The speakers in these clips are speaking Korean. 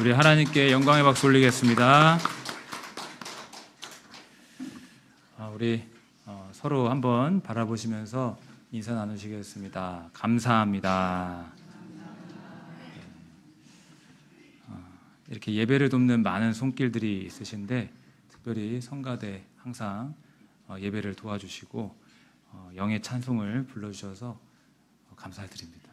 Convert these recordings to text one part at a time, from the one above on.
우리 하나님께 영광의 박수 올리겠습니다. 우리 서로 한번 바라보시면서 인사 나누시겠습니다. 감사합니다. 이렇게 예배를 돕는 많은 손길들이 있으신데 특별히 성가대 항상 예배를 도와주시고 영의 찬송을 불러주셔서 감사드립니다.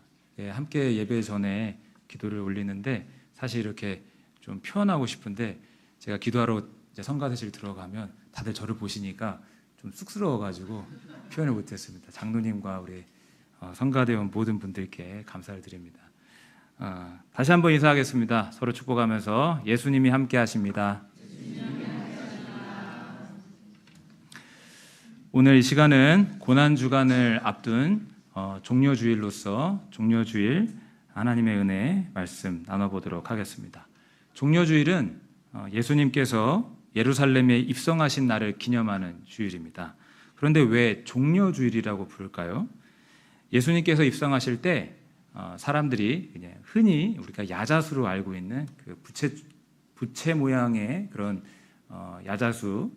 함께 예배 전에 기도를 올리는데 사실 이렇게 좀 표현하고 싶은데 제가 기도하러 이제 성가대실 들어가면 다들 저를 보시니까 좀 쑥스러워가지고 표현을 못했습니다. 장로님과 우리 성가대원 모든 분들께 감사를 드립니다. 다시 한번 인사하겠습니다. 서로 축복하면서 예수님이 함께 하십니다. 오늘 이 시간은 고난주간을 앞둔 종려주일로서 종려주일 하나님의 은혜 말씀 나눠보도록 하겠습니다. 종려주일은 예수님께서 예루살렘에 입성하신 날을 기념하는 주일입니다. 그런데 왜 종려주일이라고 부를까요? 예수님께서 입성하실 때 사람들이 흔히 우리가 야자수로 알고 있는 그 부채 모양의 그런 야자수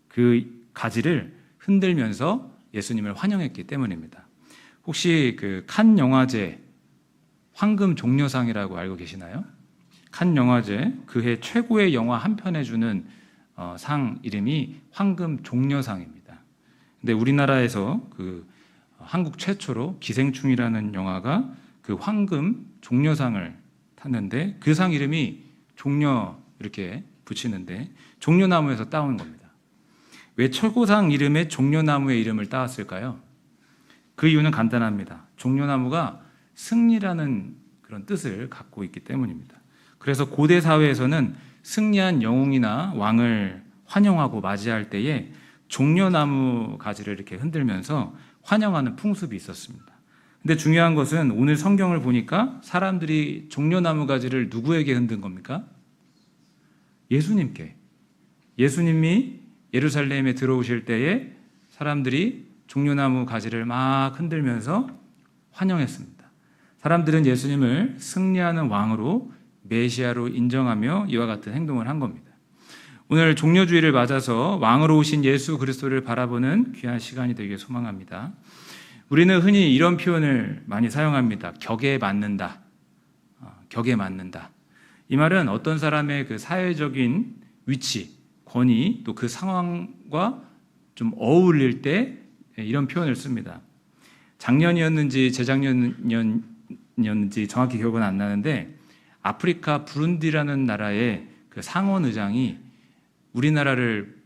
그 가지를 흔들면서 예수님을 환영했기 때문입니다. 혹시 그 칸 영화제 황금 종려상이라고 알고 계시나요? 칸 영화제 그해 최고의 영화 한 편에 주는 상 이름이 황금 종려상입니다. 근데 우리나라에서 그 한국 최초로 기생충이라는 영화가 그 황금 종려상을 탔는데 그 상 이름이 종려 이렇게 붙이는데 종려나무에서 따온 겁니다. 왜 최고상 이름에 종려나무의 이름을 따왔을까요? 그 이유는 간단합니다. 종려나무가 승리라는 그런 뜻을 갖고 있기 때문입니다. 그래서 고대 사회에서는 승리한 영웅이나 왕을 환영하고 맞이할 때에 종려나무 가지를 이렇게 흔들면서 환영하는 풍습이 있었습니다. 근데 중요한 것은 오늘 성경을 보니까 사람들이 종려나무 가지를 누구에게 흔든 겁니까? 예수님께. 예수님이 예루살렘에 들어오실 때에 사람들이 종려나무 가지를 막 흔들면서 환영했습니다. 사람들은 예수님을 승리하는 왕으로 메시아로 인정하며 이와 같은 행동을 한 겁니다. 오늘 종려주일을 맞아서 왕으로 오신 예수 그리스도를 바라보는 귀한 시간이 되길 소망합니다. 우리는 흔히 이런 표현을 많이 사용합니다. 격에 맞는다. 격에 맞는다. 이 말은 어떤 사람의 그 사회적인 위치, 권위, 또 그 상황과 좀 어울릴 때 이런 표현을 씁니다. 작년이었는지 재작년이었는지 정확히 기억은 안 나는데 아프리카 부룬디라는 나라의 그 상원 의장이 우리나라를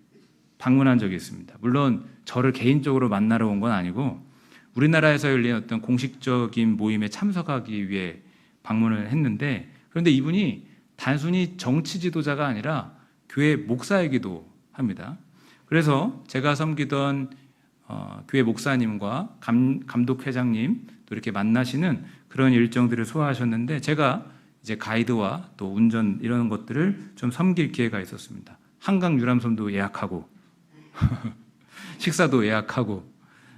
방문한 적이 있습니다. 물론 저를 개인적으로 만나러 온 건 아니고 우리나라에서 열린 어떤 공식적인 모임에 참석하기 위해 방문을 했는데 그런데 이분이 단순히 정치 지도자가 아니라 교회 목사이기도 합니다. 그래서 제가 섬기던 교회 목사님과 감독회장님 또 이렇게 만나시는 그런 일정들을 소화하셨는데 제가 이제 가이드와 또 운전 이런 것들을 좀 섬길 기회가 있었습니다. 한강 유람선도 예약하고 식사도 예약하고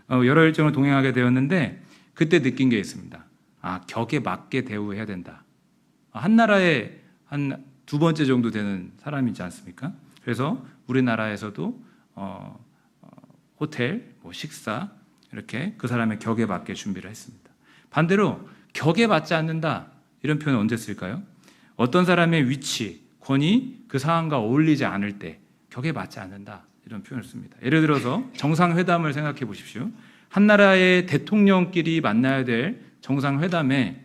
여러 일정을 동행하게 되었는데 그때 느낀 게 있습니다. 격에 맞게 대우해야 된다. 한 나라에 한 두 번째 정도 되는 사람이지 않습니까? 그래서 우리나라에서도 호텔, 식사 이렇게 그 사람의 격에 맞게 준비를 했습니다. 반대로 격에 맞지 않는다 이런 표현은 언제 쓸까요? 어떤 사람의 위치, 권위, 그 상황과 어울리지 않을 때 격에 맞지 않는다 이런 표현을 씁니다. 예를 들어서 정상회담을 생각해 보십시오. 한 나라의 대통령끼리 만나야 될 정상회담에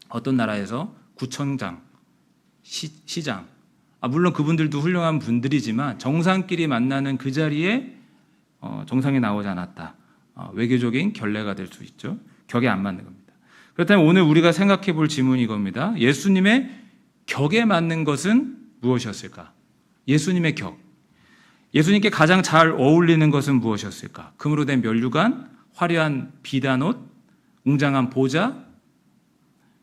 어떤 나라에서 구청장, 시장, 물론 그분들도 훌륭한 분들이지만 정상끼리 만나는 그 자리에 정상이 나오지 않았다. 외교적인 결례가 될 수 있죠. 격에 안 맞는 겁니다. 그렇다면 오늘 우리가 생각해 볼 질문이 이겁니다. 예수님의 격에 맞는 것은 무엇이었을까? 예수님의 격. 예수님께 가장 잘 어울리는 것은 무엇이었을까? 금으로 된 면류관, 화려한 비단옷, 웅장한 보좌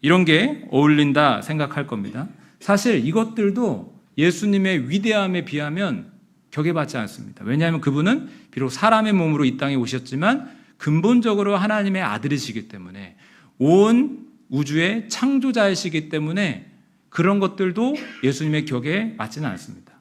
이런 게 어울린다 생각할 겁니다. 사실 이것들도 예수님의 위대함에 비하면 격에 받지 않습니다. 왜냐하면 그분은 비록 사람의 몸으로 이 땅에 오셨지만 근본적으로 하나님의 아들이시기 때문에 온 우주의 창조자이시기 때문에 그런 것들도 예수님의 격에 맞지는 않습니다.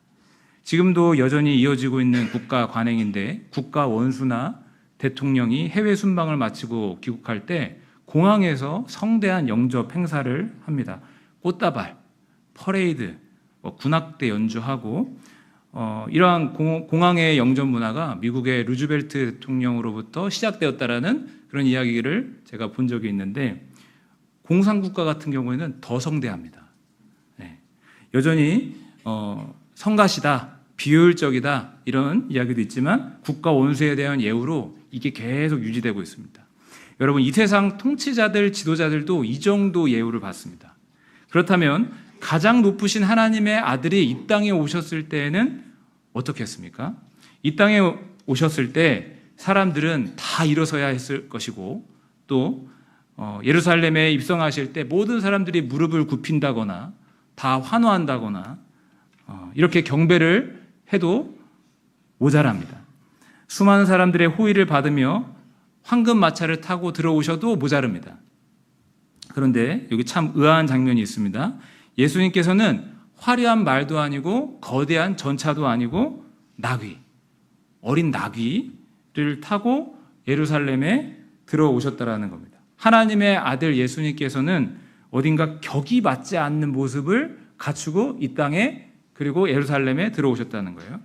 지금도 여전히 이어지고 있는 국가 관행인데 국가 원수나 대통령이 해외 순방을 마치고 귀국할 때 공항에서 성대한 영접 행사를 합니다. 꽃다발, 퍼레이드, 군악대 연주하고 이러한 공항의 영접 문화가 미국의 루즈벨트 대통령으로부터 시작되었다라는 그런 이야기를 제가 본 적이 있는데 공산국가 같은 경우에는 더 성대합니다. 네. 여전히 성가시다, 비효율적이다 이런 이야기도 있지만 국가 원수에 대한 예우로 이게 계속 유지되고 있습니다. 여러분 이 세상 통치자들, 지도자들도 이 정도 예우를 받습니다. 그렇다면 가장 높으신 하나님의 아들이 이 땅에 오셨을 때에는 어떻게 했습니까? 이 땅에 오셨을 때 사람들은 다 일어서야 했을 것이고 또 예루살렘에 입성하실 때 모든 사람들이 무릎을 굽힌다거나 다 환호한다거나 이렇게 경배를 해도 모자랍니다. 수많은 사람들의 호의를 받으며 황금 마차를 타고 들어오셔도 모자릅니다. 그런데 여기 참 의아한 장면이 있습니다. 예수님께서는 화려한 말도 아니고 거대한 전차도 아니고 나귀, 어린 나귀를 타고 예루살렘에 들어오셨다라는 겁니다. 하나님의 아들 예수님께서는 어딘가 격이 맞지 않는 모습을 갖추고 이 땅에 그리고 예루살렘에 들어오셨다는 거예요.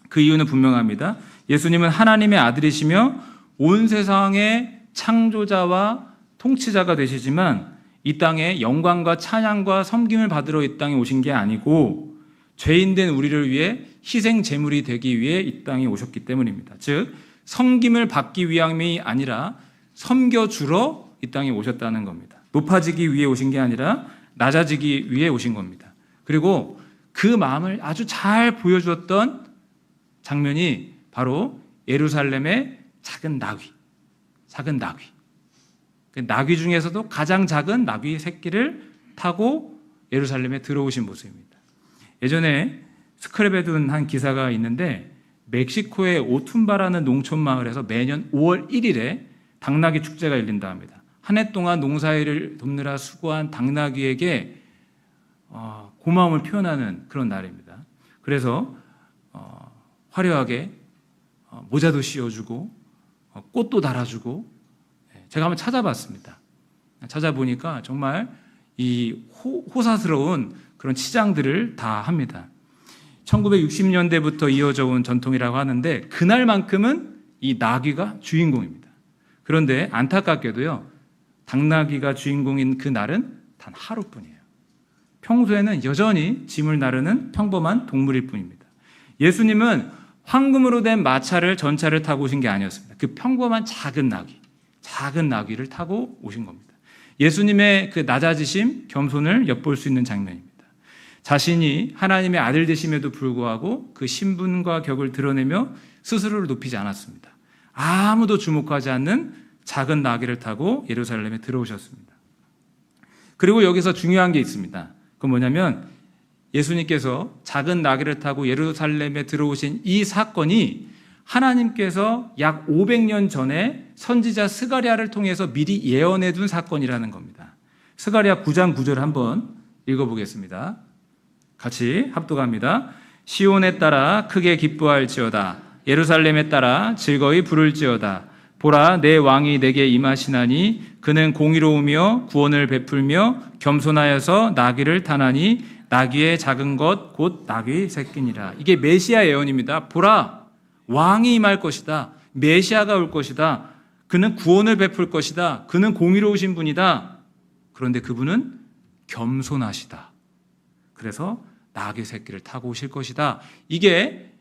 그 이유는 분명합니다. 예수님은 하나님의 아들이시며 온 세상의 창조자와 통치자가 되시지만 이 땅에 영광과 찬양과 섬김을 받으러 이 땅에 오신 게 아니고 죄인된 우리를 위해 희생 제물이 되기 위해 이 땅에 오셨기 때문입니다. 즉 섬김을 받기 위함이 아니라 섬겨주러 이 땅에 오셨다는 겁니다. 높아지기 위해 오신 게 아니라 낮아지기 위해 오신 겁니다. 그리고 그 마음을 아주 잘 보여주었던 장면이 바로 예루살렘의 작은 나귀. 그 나귀 중에서도 가장 작은 나귀 새끼를 타고 예루살렘에 들어오신 모습입니다. 예전에 스크랩에 한 기사가 있는데 멕시코의 오툰바라는 농촌 마을에서 매년 5월 1일에 당나귀 축제가 열린다 합니다. 한 해 동안 농사일을 돕느라 수고한 당나귀에게 고마움을 표현하는 그런 날입니다. 그래서 화려하게 모자도 씌워주고 꽃도 달아주고 제가 한번 찾아봤습니다. 찾아보니까 정말 이 호사스러운 그런 치장들을 다 합니다. 1960년대부터 이어져 온 전통이라고 하는데 그날만큼은 이 나귀가 주인공입니다. 그런데 안타깝게도요, 당나귀가 주인공인 그 날은 단 하루뿐이에요. 평소에는 여전히 짐을 나르는 평범한 동물일 뿐입니다. 예수님은 황금으로 된 마차를 전차를 타고 오신 게 아니었습니다. 그 평범한 작은 나귀를 타고 오신 겁니다. 예수님의 그 낮아지심, 겸손을 엿볼 수 있는 장면입니다. 자신이 하나님의 아들 되심에도 불구하고 그 신분과 격을 드러내며 스스로를 높이지 않았습니다. 아무도 주목하지 않는 작은 나귀를 타고 예루살렘에 들어오셨습니다. 그리고 여기서 중요한 게 있습니다. 그건 뭐냐면 예수님께서 작은 나귀를 타고 예루살렘에 들어오신 이 사건이 하나님께서 약 500년 전에 선지자 스가랴를 통해서 미리 예언해 둔 사건이라는 겁니다. 스가랴 9장 9절 한번 읽어보겠습니다. 같이 합독합니다. 시온에 따라 크게 기뻐할지어다. 예루살렘에 따라 즐거이 부를지어다. 보라, 내 왕이 내게 임하시나니 그는 공의로우며 구원을 베풀며 겸손하여서 나귀를 타나니 나귀의 작은 것 곧 나귀 새끼니라. 이게 메시아 예언입니다. 보라, 왕이 임할 것이다. 메시아가 올 것이다. 그는 구원을 베풀 것이다. 그는 공의로우신 분이다. 그런데 그분은 겸손하시다. 그래서 나귀 새끼를 타고 오실 것이다. 이게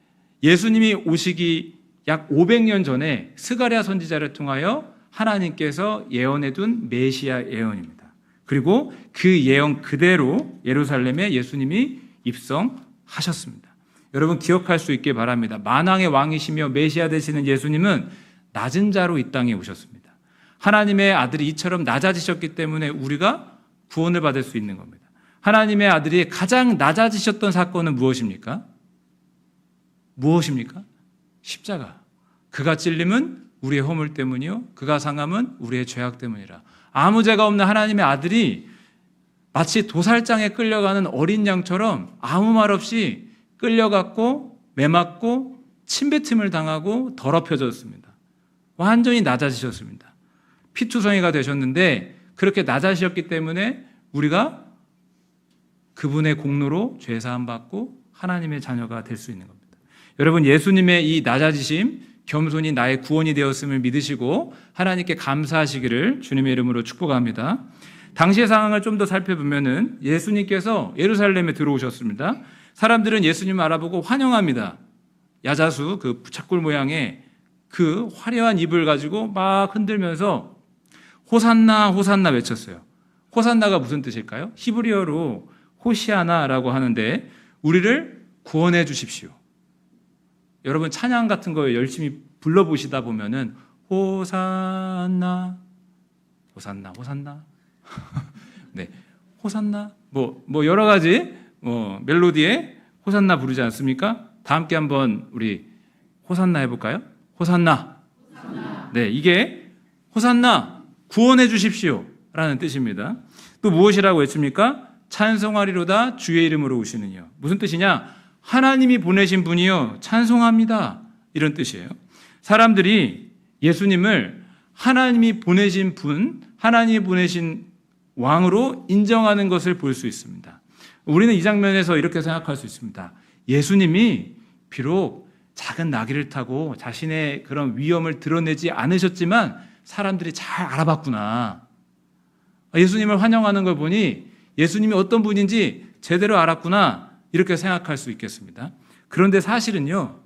예수님이 오시기 약 500년 전에 스가랴 선지자를 통하여 하나님께서 예언해둔 메시아 예언입니다. 그리고 그 예언 그대로 예루살렘에 예수님이 입성하셨습니다. 여러분 기억할 수 있길 바랍니다. 만왕의 왕이시며 메시아 되시는 예수님은 낮은 자로 이 땅에 오셨습니다. 하나님의 아들이 이처럼 낮아지셨기 때문에 우리가 구원을 받을 수 있는 겁니다. 하나님의 아들이 가장 낮아지셨던 사건은 무엇입니까? 십자가. 그가 찔림은 우리의 허물 때문이요, 그가 상함은 우리의 죄악 때문이라. 아무 죄가 없는 하나님의 아들이 마치 도살장에 끌려가는 어린 양처럼 아무 말 없이 끌려갔고 매맞고 침뱉음을 당하고 더럽혀졌습니다. 완전히 낮아지셨습니다. 피투성이가 되셨는데 그렇게 낮아지셨기 때문에 우리가 그분의 공로로 죄사함 받고 하나님의 자녀가 될 수 있는 겁니다. 여러분, 예수님의 이 낮아지심, 겸손이 나의 구원이 되었음을 믿으시고 하나님께 감사하시기를 주님의 이름으로 축복합니다. 당시의 상황을 좀 더 살펴보면은 예수님께서 예루살렘에 들어오셨습니다. 사람들은 예수님을 알아보고 환영합니다. 야자수, 그 부착골 모양의 그 화려한 입을 가지고 막 흔들면서 호산나 호산나 외쳤어요. 호산나가 무슨 뜻일까요? 히브리어로 호시아나라고 하는데 우리를 구원해 주십시오. 여러분 찬양 같은 거 열심히 불러보시다 보면은 호산나 호산나 호산나 네, 호산나 뭐 여러 가지 멜로디에 호산나 부르지 않습니까? 다 함께 한번 우리 호산나 해볼까요? 호산나. 네, 이게 호산나 구원해 주십시오 라는 뜻입니다. 또 무엇이라고 외칩니까? 찬송하리로다 주의 이름으로 오시는 이여. 무슨 뜻이냐? 하나님이 보내신 분이요 찬송합니다, 이런 뜻이에요. 사람들이 예수님을 하나님이 보내신 분, 하나님이 보내신 왕으로 인정하는 것을 볼 수 있습니다. 우리는 이 장면에서 이렇게 생각할 수 있습니다. 예수님이 비록 작은 나귀를 타고 자신의 그런 위엄을 드러내지 않으셨지만 사람들이 잘 알아봤구나. 예수님을 환영하는 걸 보니 예수님이 어떤 분인지 제대로 알았구나, 이렇게 생각할 수 있겠습니다. 그런데 사실은요,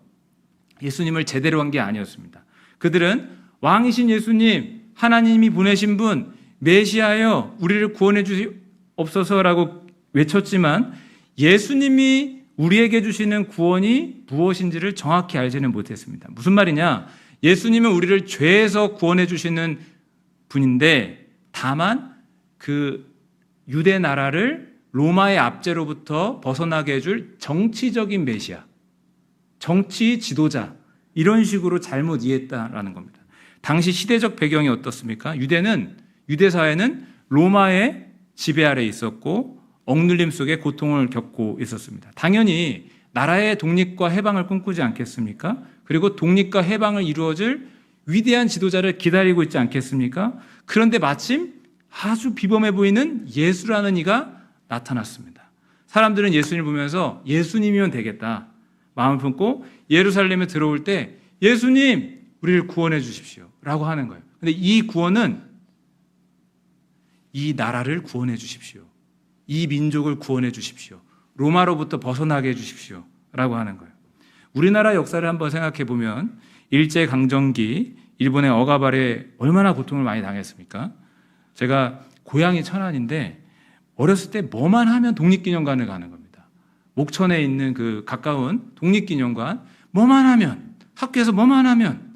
예수님을 제대로 한 게 아니었습니다. 그들은 왕이신 예수님, 하나님이 보내신 분, 메시아여 우리를 구원해 주시옵소서라고 외쳤지만 예수님이 우리에게 주시는 구원이 무엇인지를 정확히 알지는 못했습니다. 무슨 말이냐? 예수님은 우리를 죄에서 구원해 주시는 분인데 다만 그 유대 나라를 로마의 압제로부터 벗어나게 해줄 정치적인 메시아, 정치 지도자, 이런 식으로 잘못 이해했다라는 겁니다. 당시 시대적 배경이 어떻습니까? 유대 사회는 로마의 지배 아래 있었고 억눌림 속에 고통을 겪고 있었습니다. 당연히 나라의 독립과 해방을 꿈꾸지 않겠습니까? 그리고 독립과 해방을 이루어질 위대한 지도자를 기다리고 있지 않겠습니까? 그런데 마침 아주 비범해 보이는 예수라는 이가 나타났습니다. 사람들은 예수님을 보면서 예수님이면 되겠다 마음을 품고 예루살렘에 들어올 때 예수님 우리를 구원해 주십시오 라고 하는 거예요. 근데 이 구원은 이 나라를 구원해 주십시오, 이 민족을 구원해 주십시오, 로마로부터 벗어나게 해 주십시오 라고 하는 거예요. 우리나라 역사를 한번 생각해 보면 일제강점기 일본의 억압 아래 얼마나 고통을 많이 당했습니까? 제가 고향이 천안인데 어렸을 때 뭐만 하면 독립기념관을 가는 겁니다. 목천에 있는 그 가까운 독립기념관, 뭐만 하면, 학교에서 뭐만 하면,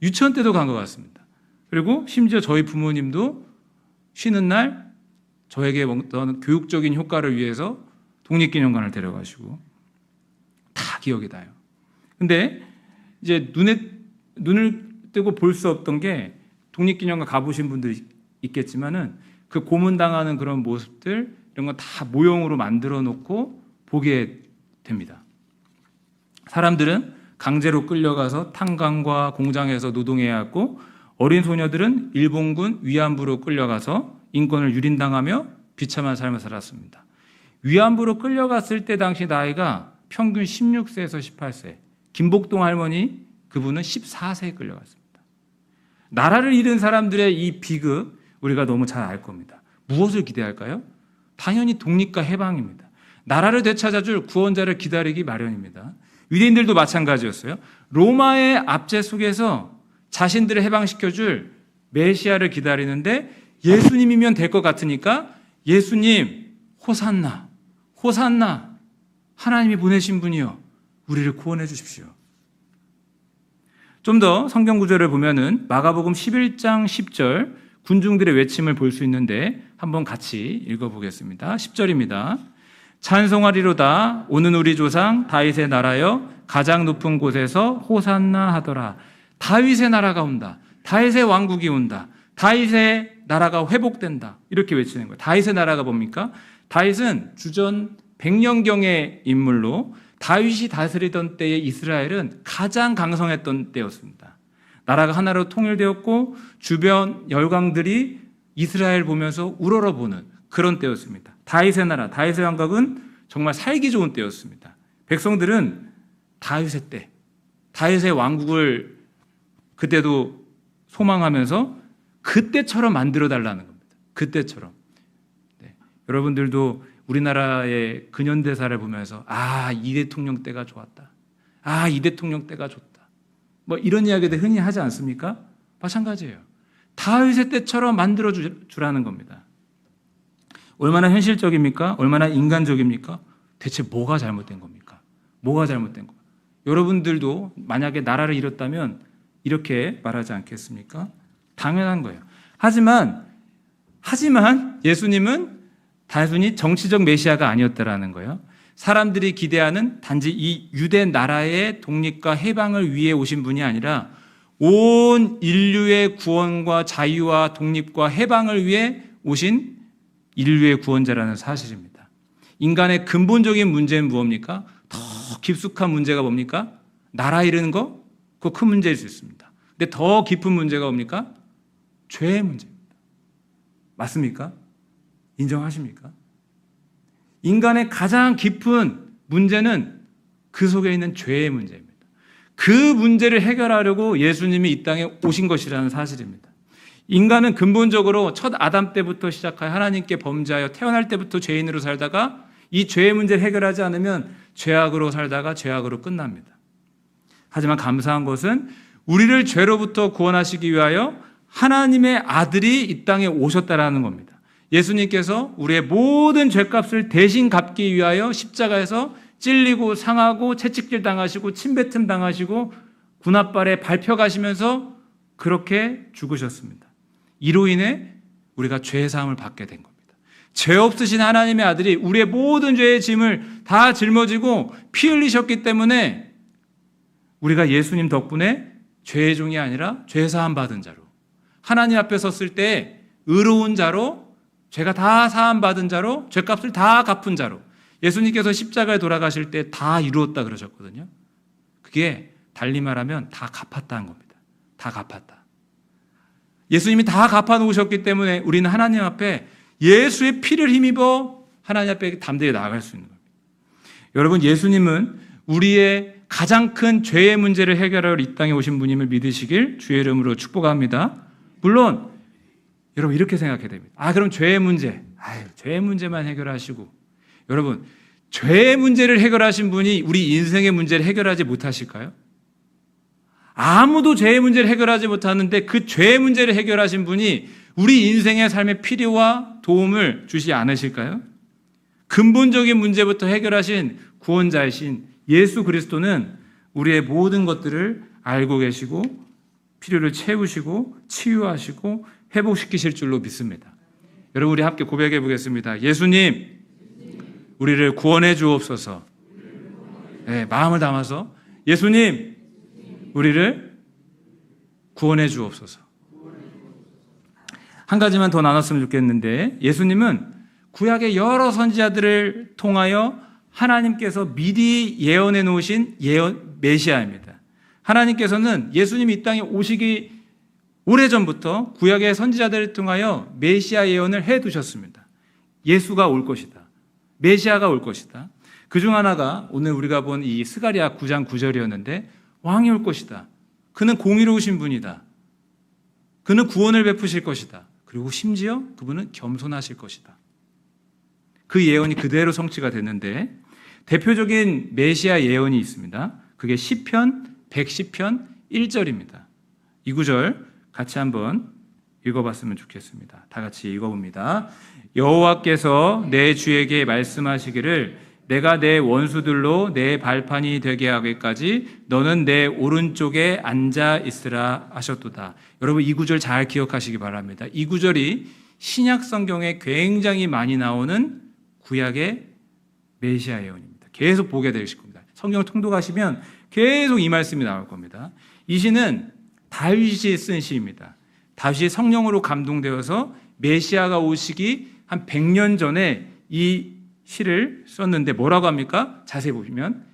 유치원 때도 간 것 같습니다. 그리고 심지어 저희 부모님도 쉬는 날 저에게 어떤 교육적인 효과를 위해서 독립기념관을 데려가시고 다 기억이 나요. 근데 이제 눈을 뜨고 볼 수 없던 게 독립기념관 가보신 분들이 있겠지만은 그 고문당하는 그런 모습들 이런 거 다 모형으로 만들어 놓고 보게 됩니다. 사람들은 강제로 끌려가서 탄광과 공장에서 노동해야 했고 어린 소녀들은 일본군 위안부로 끌려가서 인권을 유린당하며 비참한 삶을 살았습니다. 위안부로 끌려갔을 때 당시 나이가 평균 16세에서 18세. 김복동 할머니 그분은 14세에 끌려갔습니다. 나라를 잃은 사람들의 이 비극 우리가 너무 잘 알 겁니다. 무엇을 기대할까요? 당연히 독립과 해방입니다. 나라를 되찾아줄 구원자를 기다리기 마련입니다. 유대인들도 마찬가지였어요. 로마의 압제 속에서 자신들을 해방시켜줄 메시아를 기다리는데 예수님이면 될 것 같으니까 예수님 호산나 호산나 하나님이 보내신 분이요 우리를 구원해 주십시오. 좀 더 성경 구절을 보면은 마가복음 11장 10절 군중들의 외침을 볼 수 있는데 한번 같이 읽어보겠습니다. 10절입니다. 찬송하리로다 오는 우리 조상 다윗의 나라여 가장 높은 곳에서 호산나 하더라. 다윗의 나라가 온다. 다윗의 왕국이 온다. 다윗의 나라가 회복된다. 이렇게 외치는 거예요. 다윗의 나라가 뭡니까? 다윗은 주전 100년경의 인물로 다윗이 다스리던 때의 이스라엘은 가장 강성했던 때였습니다. 나라가 하나로 통일되었고 주변 열강들이 이스라엘 보면서 우러러보는 그런 때였습니다. 다윗의 나라, 다윗의 왕국은 정말 살기 좋은 때였습니다. 백성들은 다윗의 때, 다윗의 왕국을 그때도 소망하면서 그때처럼 만들어달라는 겁니다. 그때처럼. 네. 여러분들도 우리나라의 근현대사를 보면서 이 대통령 때가 좋았다. 이 대통령 때가 좋다. 뭐 이런 이야기들 흔히 하지 않습니까? 마찬가지예요. 다윗의 때처럼 만들어 주라는 겁니다. 얼마나 현실적입니까? 얼마나 인간적입니까? 대체 뭐가 잘못된 겁니까? 뭐가 잘못된 겁니까? 여러분들도 만약에 나라를 잃었다면 이렇게 말하지 않겠습니까? 당연한 거예요. 하지만 예수님은 단순히 정치적 메시아가 아니었다라는 거예요. 사람들이 기대하는 단지 이 유대 나라의 독립과 해방을 위해 오신 분이 아니라 온 인류의 구원과 자유와 독립과 해방을 위해 오신 인류의 구원자라는 사실입니다. 인간의 근본적인 문제는 무엇입니까? 더 깊숙한 문제가 뭡니까? 나라 잃는 거? 그거 큰 문제일 수 있습니다. 근데 더 깊은 문제가 뭡니까? 죄의 문제입니다. 맞습니까? 인정하십니까? 인간의 가장 깊은 문제는 그 속에 있는 죄의 문제입니다. 그 문제를 해결하려고 예수님이 이 땅에 오신 것이라는 사실입니다. 인간은 근본적으로 첫 아담 때부터 시작하여 하나님께 범죄하여 태어날 때부터 죄인으로 살다가 이 죄의 문제를 해결하지 않으면 죄악으로 살다가 죄악으로 끝납니다. 하지만 감사한 것은 우리를 죄로부터 구원하시기 위하여 하나님의 아들이 이 땅에 오셨다라는 겁니다. 예수님께서 우리의 모든 죄값을 대신 갚기 위하여 십자가에서 찔리고 상하고 채찍질 당하시고 침뱉음 당하시고 군홧발에 밟혀가시면서 그렇게 죽으셨습니다. 이로 인해 우리가 죄사함을 받게 된 겁니다. 죄 없으신 하나님의 아들이 우리의 모든 죄의 짐을 다 짊어지고 피 흘리셨기 때문에 우리가 예수님 덕분에 죄의 종이 아니라 죄사함 받은 자로, 하나님 앞에 섰을 때 의로운 자로, 죄가 다 사함 받은 자로, 죄값을 다 갚은 자로, 예수님께서 십자가에 돌아가실 때 다 이루었다 그러셨거든요. 그게 달리 말하면 다 갚았다는 겁니다. 다 갚았다. 예수님이 다 갚아놓으셨기 때문에 우리는 하나님 앞에 예수의 피를 힘입어 하나님 앞에 담대히 나아갈 수 있는 겁니다. 여러분, 예수님은 우리의 가장 큰 죄의 문제를 해결하러 이 땅에 오신 분임을 믿으시길 주의 이름으로 축복합니다. 물론 여러분 이렇게 생각해야 됩니다. 그럼 죄의 문제, 죄의 문제만 해결하시고, 여러분 죄의 문제를 해결하신 분이 우리 인생의 문제를 해결하지 못하실까요? 아무도 죄의 문제를 해결하지 못하는데 그 죄의 문제를 해결하신 분이 우리 인생의 삶의 필요와 도움을 주시지 않으실까요? 근본적인 문제부터 해결하신 구원자이신 예수 그리스도는 우리의 모든 것들을 알고 계시고 필요를 채우시고 치유하시고 회복시키실 줄로 믿습니다. 여러분, 우리 함께 고백해 보겠습니다. 예수님, 우리를 구원해 주옵소서. 네, 마음을 담아서 예수님, 우리를 구원해 주옵소서. 한 가지만 더 나눴으면 좋겠는데, 예수님은 구약의 여러 선지자들을 통하여 하나님께서 미리 예언해 놓으신 메시아입니다. 하나님께서는 예수님이 이 땅에 오시기 오래전부터 구약의 선지자들을 통하여 메시아 예언을 해 두셨습니다. 예수가 올 것이다. 메시아가 올 것이다. 그중 하나가 오늘 우리가 본 이 스가랴 9장 9절이었는데, 왕이 올 것이다. 그는 공의로우신 분이다. 그는 구원을 베푸실 것이다. 그리고 심지어 그분은 겸손하실 것이다. 그 예언이 그대로 성취가 됐는데, 대표적인 메시아 예언이 있습니다. 그게 시편 110편 1절입니다. 이 구절 같이 한번 읽어봤으면 좋겠습니다. 다 같이 읽어봅니다. 여호와께서 내 주에게 말씀하시기를 내가 내 원수들로 내 발판이 되게 하기까지 너는 내 오른쪽에 앉아 있으라 하셨도다. 여러분, 이 구절 잘 기억하시기 바랍니다. 이 구절이 신약 성경에 굉장히 많이 나오는 구약의 메시아 예언입니다. 계속 보게 되실 겁니다. 성경을 통독하시면 계속 이 말씀이 나올 겁니다. 이 시는 다윗이 쓴 시입니다. 다윗이 성령으로 감동되어서 메시아가 오시기 한 100년 전에 이 시를 썼는데 뭐라고 합니까? 자세히 보시면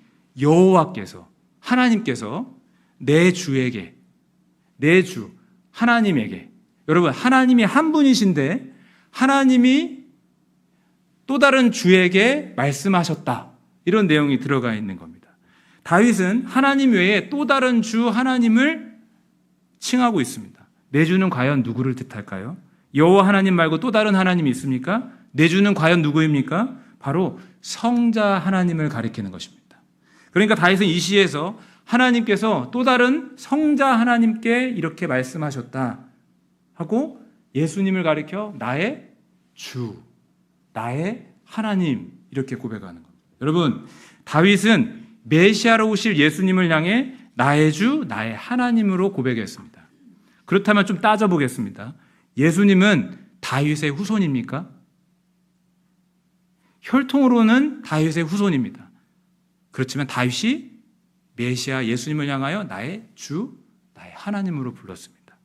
여호와께서, 하나님께서 내 주에게, 내 주 하나님에게, 여러분 하나님이 한 분이신데 하나님이 또 다른 주에게 말씀하셨다, 이런 내용이 들어가 있는 겁니다. 다윗은 하나님 외에 또 다른 주 하나님을 칭하고 있습니다. 내 주는 과연 누구를 뜻할까요? 여호와 하나님 말고 또 다른 하나님이 있습니까? 내 주는 과연 누구입니까? 바로 성자 하나님을 가리키는 것입니다. 그러니까 다윗은 이 시에서 하나님께서 또 다른 성자 하나님께 이렇게 말씀하셨다 하고 예수님을 가리켜 나의 주, 나의 하나님, 이렇게 고백하는 겁니다. 여러분, 다윗은 메시아로 오실 예수님을 향해 나의 주, 나의 하나님으로 고백했습니다. 그렇다면 좀 따져보겠습니다. 예수님은 다윗의 후손입니까? 혈통으로는 다윗의 후손입니다. 그렇지만 다윗이 메시아 예수님을 향하여 나의 주, 나의 하나님으로 불렀습니다.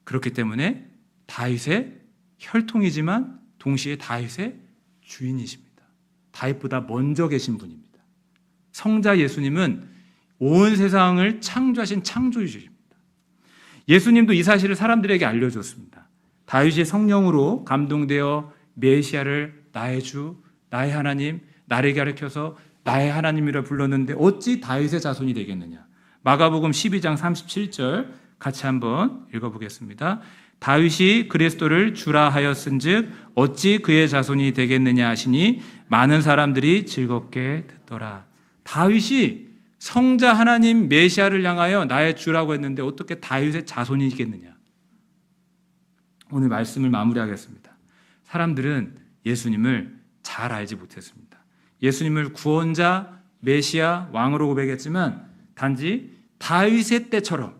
그렇기 때문에 다윗의 혈통이지만 동시에 다윗의 주인이십니다. 다윗보다 먼저 계신 분입니다. 성자 예수님은 온 세상을 창조하신 창조주입니다. 예수님도 이 사실을 사람들에게 알려줬습니다. 다윗이 성령으로 감동되어 메시아를 나의 주, 나의 하나님, 나를 가리켜서 나의 하나님이라 불렀는데 어찌 다윗의 자손이 되겠느냐. 마가복음 12장 37절 같이 한번 읽어보겠습니다. 다윗이 그리스도를 주라 하였은즉 어찌 그의 자손이 되겠느냐 하시니 많은 사람들이 즐겁게 듣더라. 다윗이 성자 하나님 메시아를 향하여 나의 주라고 했는데 어떻게 다윗의 자손이겠느냐. 오늘 말씀을 마무리하겠습니다. 사람들은 예수님을 잘 알지 못했습니다. 예수님을 구원자, 메시아, 왕으로 고백했지만 단지 다윗의 때처럼,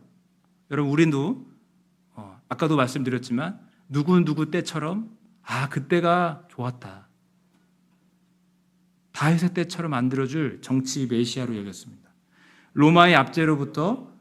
여러분 우리도 아까도 말씀드렸지만 누구 때처럼 그때가 좋았다, 다윗의 때처럼 만들어줄 정치 메시아로 여겼습니다. 로마의 압제로부터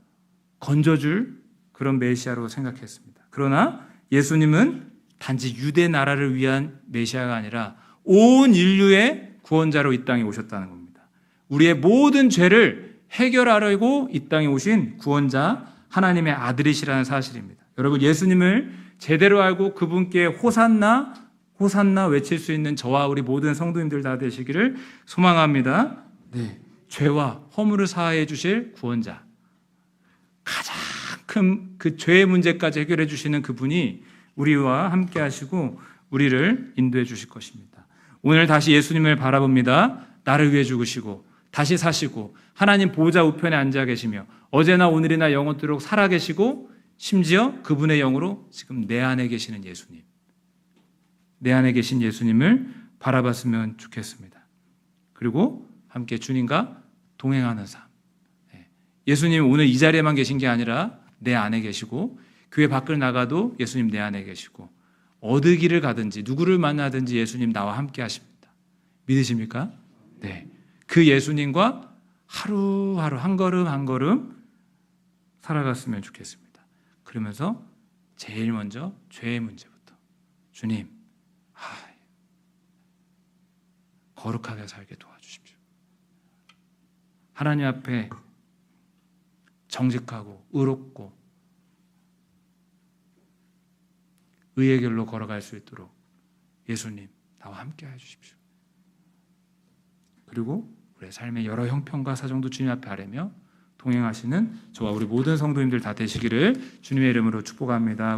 건져줄 그런 메시아로 생각했습니다. 그러나 예수님은 단지 유대 나라를 위한 메시아가 아니라 온 인류의 구원자로 이 땅에 오셨다는 겁니다. 우리의 모든 죄를 해결하려고 이 땅에 오신 구원자, 하나님의 아들이시라는 사실입니다. 여러분, 예수님을 제대로 알고 그분께 호산나, 호산나 외칠 수 있는 저와 우리 모든 성도님들 다 되시기를 소망합니다. 네, 죄와 허물을 사하여 주실 구원자, 가장 큰 그 죄의 문제까지 해결해 주시는 그분이 우리와 함께 하시고 우리를 인도해 주실 것입니다. 오늘 다시 예수님을 바라봅니다. 나를 위해 죽으시고 다시 사시고 하나님 보좌 우편에 앉아 계시며 어제나 오늘이나 영원토록 살아 계시고 심지어 그분의 영으로 지금 내 안에 계시는 예수님, 내 안에 계신 예수님을 바라봤으면 좋겠습니다. 그리고 함께 주님과 동행하는 삶. 예수님 오늘 이 자리에만 계신 게 아니라 내 안에 계시고 교회 밖을 나가도 예수님 내 안에 계시고 어느 길을 가든지 누구를 만나든지 예수님 나와 함께 하십니다. 믿으십니까? 네. 그 예수님과 하루하루 한 걸음 한 걸음 살아갔으면 좋겠습니다. 그러면서 제일 먼저 죄의 문제부터 주님, 거룩하게 살게 도와주십시오. 하나님 앞에 정직하고 의롭고 의의 길로 걸어갈 수 있도록 예수님 나와 함께 해주십시오. 그리고 우리의 삶의 여러 형편과 사정도 주님 앞에 아뢰며 동행하시는 저와 우리 모든 성도님들 다 되시기를 주님의 이름으로 축복합니다.